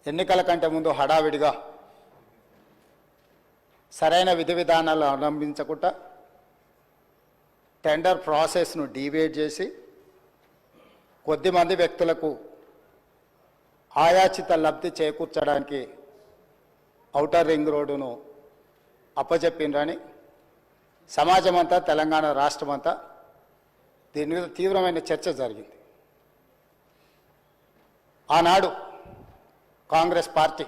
ఎన్నికల కంటే ముందు హడావిడిగా సరైన విధి విధానాలు అవలంబించకుండా టెండర్ ప్రాసెస్ను డీవియేట్ చేసి కొద్దిమంది వ్యక్తులకు ఆయాచిత లబ్ధి చేకూర్చడానికి ఔటర్ రింగ్ రోడ్డును అప్పచెప్పిండ్రని సమాజమంతా తెలంగాణ రాష్ట్రమంతా దీని మీద తీవ్రమైన చర్చ జరిగింది. ఆనాడు Congress party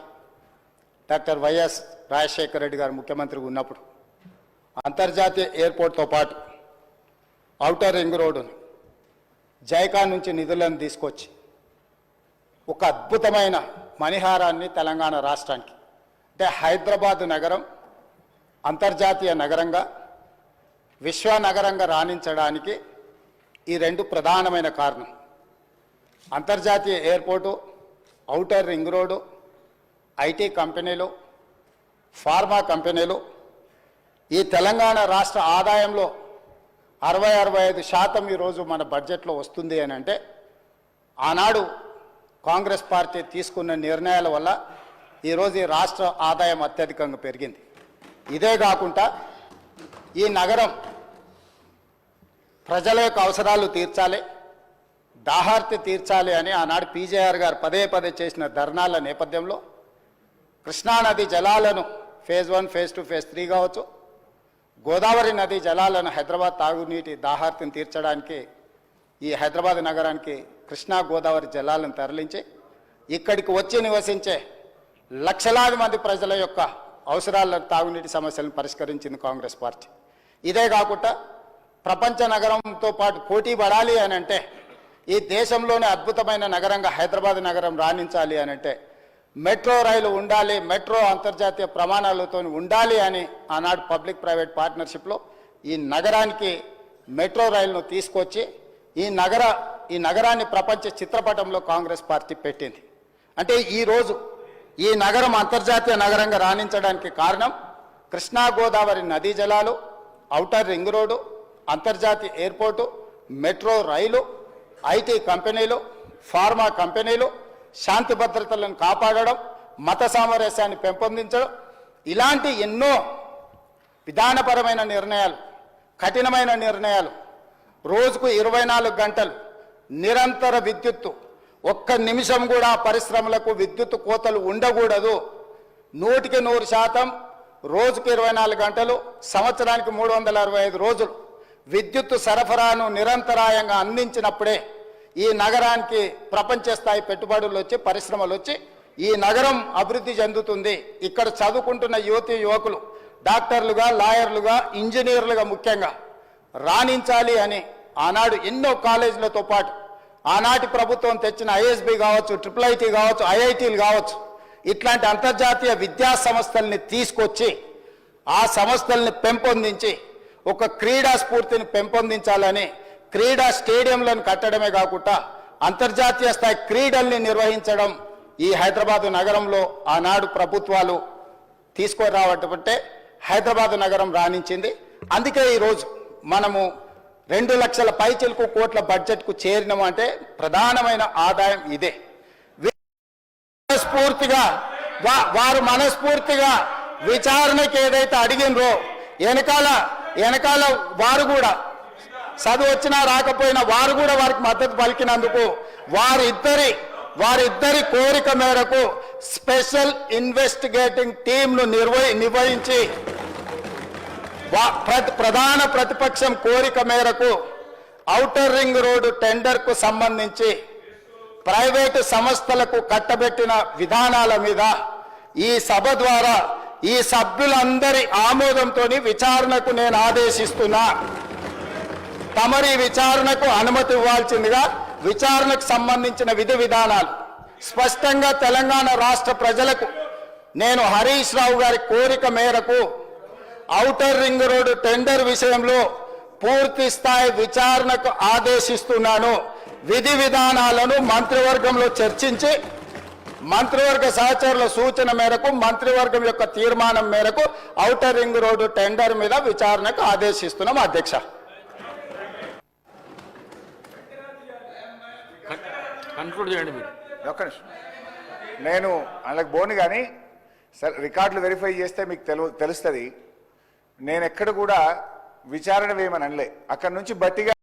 doctor YS Rajasekhara Reddy గారు ముఖ్యమంత్రిగా ఉన్నప్పుడు అంతర్జాతీయ ఎయిర్పోర్ట్తో పాటు ఔటర్ రింగ్ రోడ్డును జైకా నుంచి నిధులను తీసుకొచ్చి ఒక అద్భుతమైన మణిహారాన్ని తెలంగాణ రాష్ట్రానికి అంటే హైదరాబాద్ నగరం అంతర్జాతీయ నగరంగా విశ్వనగరంగా రాణించడానికి ఈ రెండు ప్రధానమైన కారణం. అంతర్జాతీయ airport, outer ring road, IT కంపెనీలు, ఫార్మా కంపెనీలు ఈ తెలంగాణ రాష్ట్ర ఆదాయంలో 60-65% ఈరోజు మన బడ్జెట్లో వస్తుంది అని అంటే ఆనాడు కాంగ్రెస్ పార్టీ తీసుకున్న నిర్ణయాల వల్ల ఈరోజు ఈ రాష్ట్ర ఆదాయం అత్యధికంగా పెరిగింది. ఇదే కాకుండా ఈ నగరం ప్రజల యొక్క అవసరాలు తీర్చాలి, దాహార్తి తీర్చాలి అని ఆనాడు పీజేఆర్ గారు పదే పదే చేసిన ధర్నాల నేపథ్యంలో కృష్ణానది జలాలను ఫేజ్ 1, ఫేజ్ 2, ఫేజ్ 3 కావచ్చు, గోదావరి నది జలాలను హైదరాబాద్ తాగునీటి దాహార్తిని తీర్చడానికి ఈ హైదరాబాద్ నగరానికి కృష్ణా గోదావరి జలాలను తరలించి ఇక్కడికి వచ్చి నివసించే లక్షలాది మంది ప్రజల యొక్క అవసరాలను తాగునీటి సమస్యలను పరిష్కరించింది కాంగ్రెస్ పార్టీ. ఇదే కాకుండా ప్రపంచ నగరంతో పాటు పోటీ పడాలి అని అంటే ఈ దేశంలోనే అద్భుతమైన నగరంగా హైదరాబాద్ నగరం రాణించాలి అని అంటే మెట్రో రైలు ఉండాలి, మెట్రో అంతర్జాతీయ ప్రమాణాలతో ఉండాలి అని ఆనాడు పబ్లిక్ ప్రైవేట్ పార్ట్నర్షిప్లో ఈ నగరానికి మెట్రో రైలును తీసుకొచ్చి ఈ నగరాన్ని ప్రపంచ చిత్రపటంలో కాంగ్రెస్ పార్టీ పెట్టింది. అంటే ఈరోజు ఈ నగరం అంతర్జాతీయ నగరంగా రాణించడానికి కారణం కృష్ణా గోదావరి నదీ జలాలు, ఔటర్ రింగ్ రోడ్డు, అంతర్జాతీయ ఎయిర్పోర్టు, మెట్రో రైలు, ఐటీ కంపెనీలు, ఫార్మా కంపెనీలు, శాంతి భద్రతలను కాపాడడం, మత సామరస్యాన్ని పెంపొందించడం, ఇలాంటి ఎన్నో విధానపరమైన నిర్ణయాలు, కఠినమైన నిర్ణయాలు, రోజుకు 24 గంటలు నిరంతర విద్యుత్తు, ఒక్క నిమిషం కూడా పరిశ్రమలకు విద్యుత్ కోతలు ఉండకూడదు, 100% రోజుకు 24 గంటలు, సంవత్సరానికి 365 రోజులు విద్యుత్తు సరఫరాను నిరంతరాయంగా అందించినప్పుడే ఈ నగరానికి ప్రపంచ స్థాయి పెట్టుబడులు వచ్చి పరిశ్రమలు వచ్చి ఈ నగరం అభివృద్ధి చెందుతుంది. ఇక్కడ చదువుకుంటున్న యువతీ యువకులు డాక్టర్లుగా, లాయర్లుగా, ఇంజనీర్లుగా ముఖ్యంగా రాణించాలి అని ఆనాడు ఎన్నో కాలేజీలతో పాటు ఆనాటి ప్రభుత్వం తెచ్చిన ఐఎస్బి కావచ్చు, IIIT కావచ్చు, ఐఐటీలు కావచ్చు, ఇట్లాంటి అంతర్జాతీయ విద్యా సంస్థల్ని తీసుకొచ్చి ఆ సంస్థల్ని పెంపొందించి ఒక క్రీడా స్ఫూర్తిని పెంపొందించాలని క్రీడా స్టేడియంలను కట్టడమే కాకుండా అంతర్జాతీయ స్థాయి క్రీడల్ని నిర్వహించడం ఈ హైదరాబాద్ నగరంలో ఆనాడు ప్రభుత్వాలు తీసుకురావటంటే హైదరాబాద్ నగరం రాణించింది. అందుకే ఈరోజు మనము 2 లక్షల పైచిలకు కోట్ల బడ్జెట్కు చేరినామంటే ప్రధానమైన ఆదాయం ఇదే. వారు మనస్ఫూర్తిగా విచారణకి ఏదైతే అడిగినరో వెనకాల వారు కూడా చదువు వచ్చినా రాకపోయినా వారు కూడా వారికి మద్దతు పలికినందుకు వారిద్దరి కోరిక మేరకు స్పెషల్ ఇన్వెస్టిగేటింగ్ టీంను నిర్వహించి ప్రధాన ప్రతిపక్షం కోరిక మేరకు ఔటర్ రింగ్ రోడ్డు టెండర్కు సంబంధించి ప్రైవేటు సంస్థలకు కట్టబెట్టిన విధానాల మీద ఈ సభ ద్వారా ఈ సభ్యులందరి ఆమోదంతో విచారణకు నేను ఆదేశిస్తున్నా. తమరి విచారణకు అనుమతి ఇవ్వాల్సిందిగా విచారణకు సంబంధించిన విధి విధానాలు స్పష్టంగా తెలంగాణ రాష్ట్ర ప్రజలకు నేను హరీష్ రావు గారి కోరిక మేరకు ఔటర్ రింగ్ రోడ్డు టెండర్ విషయంలో పూర్తి స్థాయి విచారణకు ఆదేశిస్తున్నాను. విధి విధానాలను మంత్రివర్గంలో చర్చించి మంత్రివర్గ సహచరుల సూచన మేరకు మంత్రివర్గం యొక్క తీర్మానం మేరకు ఔటర్ రింగ్ రోడ్డు టెండర్ మీద విచారణకు ఆదేశిస్తున్నాం. అధ్యక్ష, కన్క్లూడ్ చేయండి మీరు. ఒక్క నిమిషం. నేను వాళ్ళకి బోను కానీ సరే రికార్డులు వెరిఫై చేస్తే మీకు తెలుస్తుంది. నేను ఎక్కడ కూడా విచారణ వేయమని అనలే. అక్కడి నుంచి బట్టిగా